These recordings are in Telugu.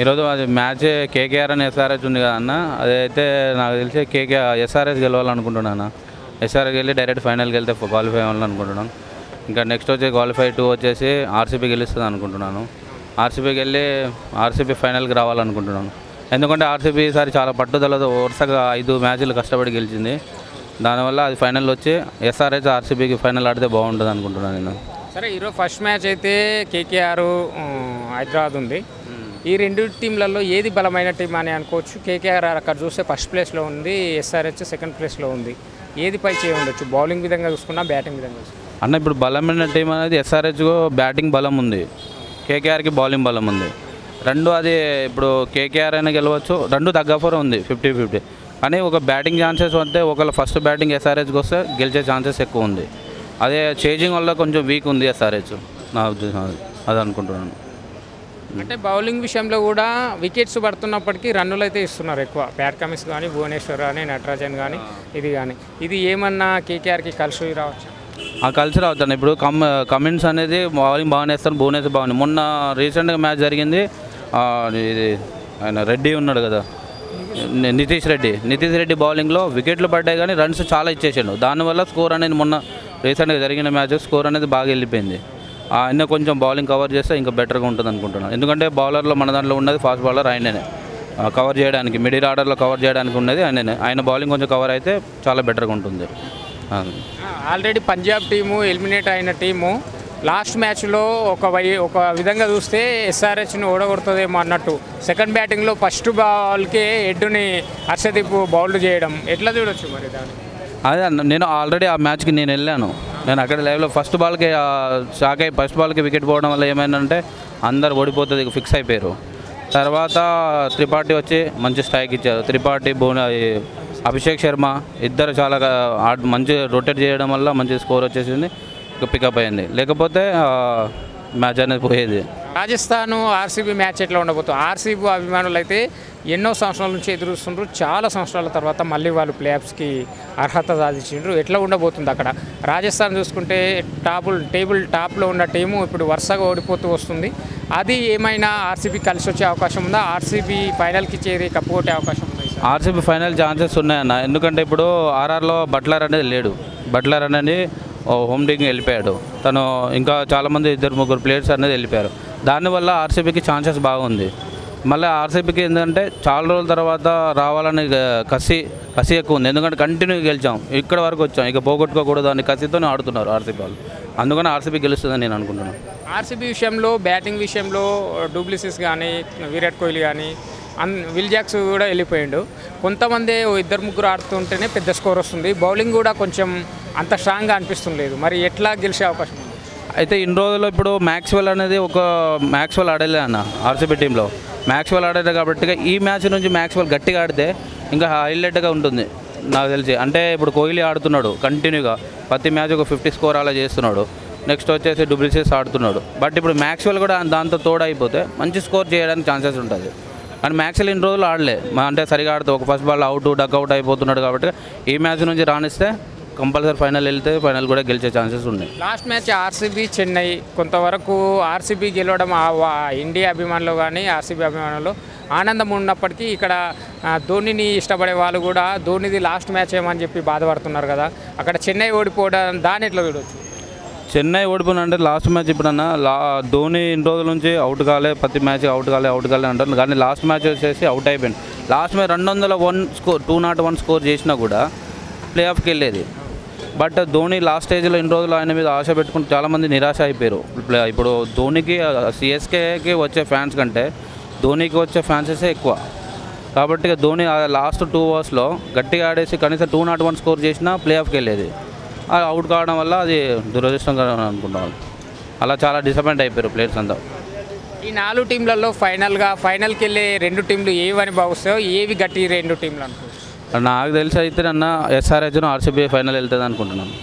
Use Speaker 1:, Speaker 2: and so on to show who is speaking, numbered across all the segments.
Speaker 1: ఈరోజు అది మ్యాచ్ కేకేఆర్ అని ఎస్ఆర్హెచ్ ఉంది కదా అన్న, అదైతే నాకు తెలిసి ఎస్ఆర్హెచ్ గెలవాలనుకుంటున్నాను. ఎస్ఆర్హెచ్ వెళ్ళి డైరెక్ట్ ఫైనల్కి వెళ్తే క్వాలిఫై అవ్వాలనుకుంటున్నాను. ఇంకా నెక్స్ట్ వచ్చి క్వాలిఫై 2 వచ్చేసి ఆర్సీబీ గెలుస్తుంది అనుకుంటున్నాను. ఆర్సీబీకి వెళ్ళి ఆర్సీబీ ఫైనల్కి రావాలనుకుంటున్నాను. ఎందుకంటే ఆర్సీబీ ఈసారి చాలా పట్టుదలతో వరుసగా 5 మ్యాచ్లు కష్టపడి గెలిచింది. దానివల్ల అది ఫైనల్ వచ్చి ఎస్ఆర్హెచ్ ఆర్సీబీకి ఫైనల్ ఆడితే బాగుంటుంది అనుకుంటున్నాను నేను.
Speaker 2: సరే, ఈరోజు ఫస్ట్ మ్యాచ్ అయితే కేకేఆర్ హైదరాబాద్ ఉంది. ఈ రెండు టీంలలో ఏది బలమైన టీం అని అనుకోవచ్చు? కేకేఆర్ అక్కడ చూస్తే ఫస్ట్ ప్లేస్లో ఉంది, ఎస్ఆర్హెచ్ సెకండ్ ప్లేస్లో ఉంది. ఏది పై చేయి ఉండొచ్చు, బౌలింగ్ విధంగా చూసుకున్నా బ్యాటింగ్ విధంగా చూసుకున్నా?
Speaker 1: అన్న ఇప్పుడు బలమైన టీం అనేది ఎస్ఆర్హెచ్ బ్యాటింగ్ బలం ఉంది, కేకేఆర్కి బౌలింగ్ బలం ఉంది. రెండు అది ఇప్పుడు కేకేఆర్ అయినా గెలవచ్చు, రెండు తగ్గఫర్ ఉంది 50-50. కానీ ఒక బ్యాటింగ్ ఛాన్సెస్ వస్తే ఒకవేళ ఫస్ట్ బ్యాటింగ్ ఎస్ఆర్హెచ్కి వస్తే గెలిచే ఛాన్సెస్ ఎక్కువ ఉంది. అదే చేజింగ్ వల్ల కొంచెం వీక్ ఉంది ఎస్ఆర్హెచ్, నా ఉద్దేశం అది అనుకుంటున్నాను.
Speaker 2: అంటే బౌలింగ్ విషయంలో కూడా వికెట్స్ పడుతున్నప్పటికీ రన్నులు అయితే ఇస్తున్నారు ఎక్కువ. ప్యాట్ కమిన్స్ కానీ, భువనేశ్వర్ కానీ, నటరాజన్ కానీ, ఇది ఏమన్నా కేకేఆర్కి కలిసి రావచ్చు?
Speaker 1: కలిసి రావుతాను. ఇప్పుడు కమిన్స్ అనేది బౌలింగ్ బాగానే వేస్తాను, భువనేశ్వర్ బాగుంది. మొన్న రీసెంట్గా మ్యాచ్ జరిగింది, ఇది ఆయన రెడ్డి ఉన్నాడు కదా, నితీష్ రెడ్డి బౌలింగ్లో వికెట్లు పడ్డాయి కానీ రన్స్ చాలా ఇచ్చేసాడు. దానివల్ల స్కోర్ అనేది మొన్న రీసెంట్గా జరిగిన మ్యాచ్ స్కోర్ అనేది బాగా వెళ్ళిపోయింది. ఆయన కొంచెం బౌలింగ్ కవర్ చేస్తే ఇంకా బెటర్గా ఉంటుంది అనుకుంటున్నాను. ఎందుకంటే బౌలర్లో మన దాంట్లో ఉన్నది ఫాస్ట్ బౌలర్ ఆయననే, కవర్ చేయడానికి మిడిల్ ఆర్డర్లో కవర్ చేయడానికి ఉన్నది ఆయననే. ఆయన బౌలింగ్ కొంచెం కవర్ అయితే చాలా బెటర్గా ఉంటుంది.
Speaker 2: ఆల్రెడీ పంజాబ్ టీము ఎలిమినేట్ అయిన టీము లాస్ట్ మ్యాచ్లో ఒక విధంగా చూస్తే ఎస్ఆర్హెచ్ని ఓడగొడుతుందేమో అన్నట్టు సెకండ్ బ్యాటింగ్లో ఫస్ట్ బాల్కే హెడ్ని హర్షదీప్ బౌల్డ్ చేయడం ఎట్లా చూడొచ్చు మరి దాన్ని?
Speaker 1: అదే నేను ఆల్రెడీ ఆ మ్యాచ్కి నేను వెళ్ళాను. నేను అక్కడ లైవ్లో ఫస్ట్ బాల్కి షాక్ అయ్యి ఫస్ట్ బాల్కి వికెట్ పోవడం వల్ల ఏమైందంటే అందరు ఓడిపోతుంది ఫిక్స్ అయిపోయారు. తర్వాత త్రిపాఠి వచ్చి మంచి స్ట్రైక్ ఇచ్చారు. త్రిపాఠి అభిషేక్ శర్మ ఇద్దరు చాలా మంచి రొటేట్ చేయడం వల్ల మంచి స్కోర్ వచ్చేసింది, పికప్ అయింది. లేకపోతే మ్యాచ్ అనేది పోయేది.
Speaker 2: రాజస్థాన్ ఆర్సీబీ మ్యాచ్ ఎట్లా ఉండబోతుంది? ఆర్సీబీ అభిమానులు అయితే ఎన్నో సంవత్సరాల నుంచి ఎదురుస్తుండ్రు. చాలా సంవత్సరాల తర్వాత మళ్ళీ వాళ్ళు ప్లేఆఫ్స్కి అర్హత సాధించిండ్రు. ఎట్లా ఉండబోతుంది అక్కడ? రాజస్థాన్ చూసుకుంటే టేబుల్ టాప్లో ఉన్న టీము ఇప్పుడు వరుసగా ఓడిపోతూ వస్తుంది. అది ఏమైనా ఆర్సీబీ కలిసి వచ్చే అవకాశం ఉందా? ఆర్సీబీ ఫైనల్కి చేరి కప్పు కొట్టే అవకాశం ఉందా?
Speaker 1: ఆర్సీబీ ఫైనల్ ఛాన్సెస్ ఉన్నాయన్న. ఎందుకంటే ఇప్పుడు ఆర్ఆర్లో బట్లర్ అనేది లేడు. బట్లర్ అనేది హోమ్ టీమ్కి వెళ్ళిపోయాడు. తను ఇంకా చాలామంది 2-3 ప్లేయర్స్ అనేది వెళ్ళిపోయారు. దానివల్ల ఆర్సీబీకి ఛాన్సెస్ బాగుంది. మళ్ళీ ఆర్సీబీకి ఏంటంటే చాలా రోజుల తర్వాత రావాలని కసి ఎక్కువ ఉంది. ఎందుకంటే కంటిన్యూగా గెలిచాం, ఇక్కడ వరకు వచ్చాం, ఇక పోగొట్టుకోకూడదు అని కసితోనే ఆడుతున్నారు ఆర్సీబీ వాళ్ళు. అందుకని ఆర్సీబీ గెలుస్తుందని నేను అనుకుంటున్నాను.
Speaker 2: ఆర్సీబీ విషయంలో బ్యాటింగ్ విషయంలో డూప్లిసిస్ కానీ, విరాట్ కోహ్లీ కానీ, విల్ జాక్స్ కూడా వెళ్ళిపోయిండు. కొంతమంది 2-3 ఆడుతుంటేనే పెద్ద స్కోర్ వస్తుంది. బౌలింగ్ కూడా కొంచెం అంత స్ట్రాంగ్గా అనిపిస్తుంది లేదు. మరి ఎట్లా గెలిచే అవకాశం ఉంది?
Speaker 1: అయితే ఇన్ని రోజుల్లో ఇప్పుడు మ్యాక్స్వెల్ అనేది మ్యాక్స్వెల్ ఆడలే అన్న ఆర్సీబీ టీంలో. మ్యాక్స్వెల్ ఆడారు కాబట్టి ఈ మ్యాచ్ నుంచి మ్యాక్స్వెల్ గట్టిగా ఆడితే ఇంకా హైలైట్గా ఉంటుంది నాకు తెలిసి. అంటే ఇప్పుడు కోహ్లీ ఆడుతున్నాడు కంటిన్యూగా, ప్రతి మ్యాచ్ ఒక 50 స్కోర్ అలా చేస్తున్నాడు. నెక్స్ట్ వచ్చేసి డూప్లిసిస్ ఆడుతున్నాడు. బట్ ఇప్పుడు మ్యాక్స్వెల్ కూడా దాంతో తోడైపోతే మంచి స్కోర్ చేయడానికి ఛాన్సెస్ ఉంటుంది. కానీ మ్యాక్స్వెల్ ఇన్ని రోజులు ఆడలే, అంటే సరిగా ఆడుతూ ఒక ఫస్ట్ బాల్ డక్అవుట్ అయిపోతున్నాడు. కాబట్టి ఈ మ్యాచ్ నుంచి రాణిస్తే కంపల్సరీ ఫైనల్ వెళ్తే ఫైనల్ కూడా గెలిచే ఛాన్సెస్ ఉన్నాయి.
Speaker 2: లాస్ట్ మ్యాచ్ ఆర్సీబీ చెన్నై, కొంతవరకు ఆర్సీబీ గెలవడం ఇండియా అభిమానులు కానీ ఆర్సీబీ అభిమానులు ఆనందం ఉన్నప్పటికీ ఇక్కడ ధోనిని ఇష్టపడే వాళ్ళు కూడా ధోనిది లాస్ట్ మ్యాచ్ ఏమని చెప్పి బాధపడుతున్నారు కదా. అక్కడ చెన్నై ఓడిపోవడం దాన్ని ఎట్లా చూడవచ్చు?
Speaker 1: చెన్నై ఓడిపోయినంటే లాస్ట్ మ్యాచ్ ఇప్పుడన్నా ధోని ఇన్ని రోజుల నుంచి అవుట్ కాలే, ప్రతి మ్యాచ్ అవుట్ కాలే అంటారు. కానీ లాస్ట్ మ్యాచ్ వచ్చేసి అవుట్ అయిపోయింది. లాస్ట్ మ్యాచ్ 201 స్కోర్ 201 స్కోర్ చేసినా కూడా ప్లే ఆఫ్కి వెళ్ళేది. బట్ ధోని లాస్ట్ స్టేజ్లో ఇన్ని రోజులు ఆయన మీద ఆశ పెట్టుకుని చాలామంది నిరాశ అయిపోయారు. ఇప్పుడు ధోనికి సిఎస్కేకి వచ్చే ఫ్యాన్స్ కంటే ధోనికి వచ్చే ఫ్యాన్సెసే ఎక్కువ. కాబట్టి ధోని లాస్ట్ 2 ఓవర్స్లో గట్టిగా ఆడేసి కనీసం 201 స్కోర్ చేసినా ప్లే ఆఫ్కి వెళ్ళేది. అవుట్ కావడం వల్ల అది దురదృష్టంగా అనుకుంటున్నాను. అలా చాలా డిసప్పాయింట్ అయిపోయారు ప్లేయర్స్ అంతా.
Speaker 2: ఈ 4 టీంలలో ఫైనల్కి వెళ్ళే 2 టీంలు ఏవని భావిస్తాయో, ఏవి గట్టి 2 టీంలు అనుకో?
Speaker 1: నాకు తెలిసి అయితే నన్న ఎస్ఆర్హెచ్ను ఆర్సీబీ ఫైనల్ వెళ్తుంది అనుకుంటున్నాను.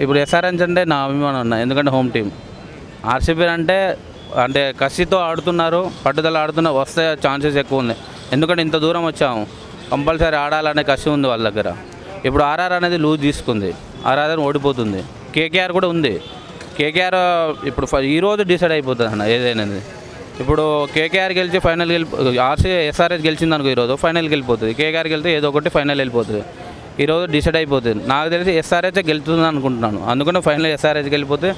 Speaker 1: ఇప్పుడు ఎస్ఆర్హెచ్ అంటే నా అభిమానం అన్న, ఎందుకంటే హోమ్ టీం. ఆర్సీబీ అంటే కసితో ఆడుతున్నారు, పట్టుదల ఆడుతున్నారు, వస్తే ఛాన్సెస్ ఎక్కువ ఉంది. ఎందుకంటే ఇంత దూరం వచ్చాము, కంపల్సరీ ఆడాలనే కసి ఉంది వాళ్ళ దగ్గర. ఇప్పుడు ఆర్ఆర్ అనేది లూజ్ తీసుకుంది, ఆర్ఆర్ ఓడిపోతుంది. కేకేఆర్ కూడా ఉంది, కేకేఆర్ ఇప్పుడు ఈరోజు డిసైడ్ అయిపోతుంది అన్న ఏదైనా. ఇప్పుడు కేకేఆర్ గెలిచి ఫైనల్ ఎస్ఆర్హెచ్ గెలిచింది అనుకో ఈరోజు ఫైనల్కి వెళ్ళిపోతుంది. కేకేఆర్ గెలితే ఏదో ఒకటి ఫైనల్ వెళ్ళిపోతుంది. ఈరోజు డిసైడ్ అయిపోతుంది. నాకు తెలిసి ఎస్ఆర్హెచ్ గెలుతుంది అనుకుంటున్నాను. అందుకనే ఫైనల్ ఎస్ఆర్హెచ్ వెళ్ళిపోతే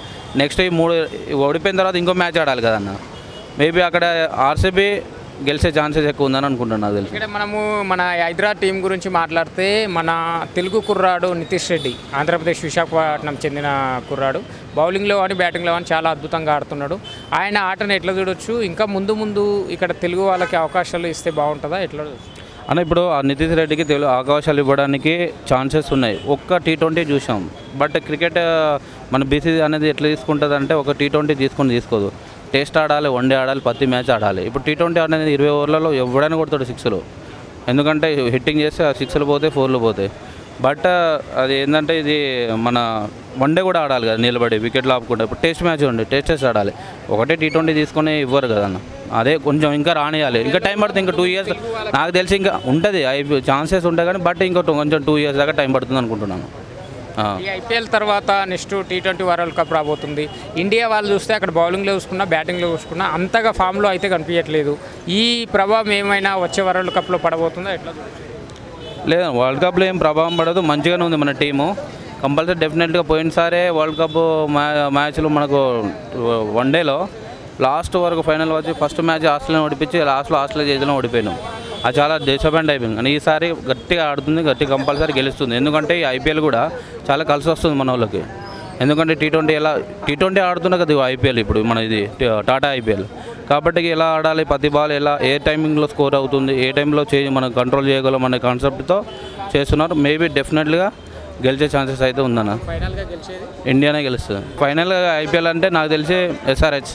Speaker 1: నెక్స్ట్ ఈ 3 ఓడిపోయిన తర్వాత ఇంకో మ్యాచ్ ఆడాలి కదన్న. మేబీ అక్కడ ఆర్సీబీ గెలిచే ఛాన్సెస్ ఎక్కువ ఉందని అనుకుంటున్నాను నాకు తెలిసి.
Speaker 2: ఇక్కడ మనము మన హైదరాబాద్ టీం గురించి మాట్లాడితే మన తెలుగు కుర్రాడు నితీష్ రెడ్డి, ఆంధ్రప్రదేశ్ విశాఖపట్నం చెందిన కుర్రాడు, బౌలింగ్లో కానీ బ్యాటింగ్లో కానీ చాలా అద్భుతంగా ఆడుతున్నాడు. ఆయన ఆటను ఎట్లా చూడొచ్చు? ఇంకా ముందు ఇక్కడ తెలుగు వాళ్ళకి అవకాశాలు ఇస్తే బాగుంటుందా? ఎట్లా
Speaker 1: అన్న ఇప్పుడు ఆ నితీష్ రెడ్డికి అవకాశాలు ఇవ్వడానికి ఛాన్సెస్ ఉన్నాయి. ఒక్క T20 చూసాం. బట్ క్రికెట్ మన బీసీసీ అనేది ఎట్లా తీసుకుంటుంది అంటే ఒక T20 తీసుకోదు. టెస్ట్ ఆడాలి, వన్డే ఆడాలి, ప్రతి మ్యాచ్ ఆడాలి. ఇప్పుడు T20 అనేది 20 ఓవర్లలో ఎవడైనా కొడతాడు 6లు. ఎందుకంటే హిట్టింగ్ చేస్తే ఆ 6లు పోతాయి, 4లు పోతాయి. బట్ అది ఏంటంటే ఇది మన వన్డే కూడా ఆడాలి కదా నిలబడి వికెట్లు ఆపుకుంటే. ఇప్పుడు టెస్ట్ మ్యాచ్ ఉంది, టెస్ట్ ఆడాలి. ఒకటే T20 తీసుకొని ఇవ్వరు కదన్న. అదే కొంచెం ఇంకా రానియాలి. ఇంకా టైం పడుతుంది. ఇంకా 2 ఇయర్స్ నాకు తెలిసి ఇంకా ఉంటుంది ఛాన్సెస్ ఉంటాయి కానీ బట్ ఇంకా కొంచెం 2 ఇయర్స్ దాకా టైం పడుతుంది అనుకుంటున్నాను.
Speaker 2: ఈ ఐపీఎల్ తర్వాత నెక్స్ట్ T20 వరల్డ్ కప్ రాబోతుంది. ఇండియా వాళ్ళు చూస్తే అక్కడ బౌలింగ్లో చూసుకున్నా బ్యాటింగ్లో చూసుకున్నా అంతగా ఫామ్లో అయితే కనిపించట్లేదు. ఈ ప్రభావం ఏమైనా వచ్చే వరల్డ్ కప్లో పడబోతుందా? ఎట్లా
Speaker 1: లేదా వరల్డ్ కప్లో ఏం ప్రభావం పడదు. మంచిగానే ఉంది మన టీము. కంపల్సరీ డెఫినెట్గా పోయినసారే వరల్డ్ కప్ మ్యాచ్లు మనకు వన్డేలో లాస్ట్ వరకు ఫైనల్ వచ్చి ఫస్ట్ మ్యాచ్ ఆస్ట్రేలియా ఓడిపించి లాస్ట్లో ఆస్ట్రేలియా చేతిలో ఓడిపోయినాం. అది చాలా డిసప్పాయింట్ అయిపోయింది. కానీ ఈసారి గట్టిగా ఆడుతుంది, గట్టిగా కంపల్సరీ గెలుస్తుంది. ఎందుకంటే ఈ ఐపీఎల్ కూడా చాలా కలిసి వస్తుంది మన వాళ్ళకి. ఎందుకంటే T20 ఆడుతున్నా కదా ఐపీఎల్ ఇప్పుడు మన ఇది టాటా ఐపీఎల్. కాబట్టి ఎలా ఆడాలి, ప్రతి బాల్ ఎలా ఏ టైమింగ్లో స్కోర్ అవుతుంది, ఏ టైంలో మనం కంట్రోల్ చేయగలం అనే కాన్సెప్ట్తో చేస్తున్నారు. మేబీ డెఫినెట్గా గెలిచే ఛాన్సెస్ అయితే ఉందన్న.
Speaker 2: ఫైనల్గా గెలిచేది
Speaker 1: ఇండియానే గెలుస్తుంది. ఫైనల్గా ఐపీఎల్ అంటే నాకు తెలిసి ఎస్ఆర్హెచ్.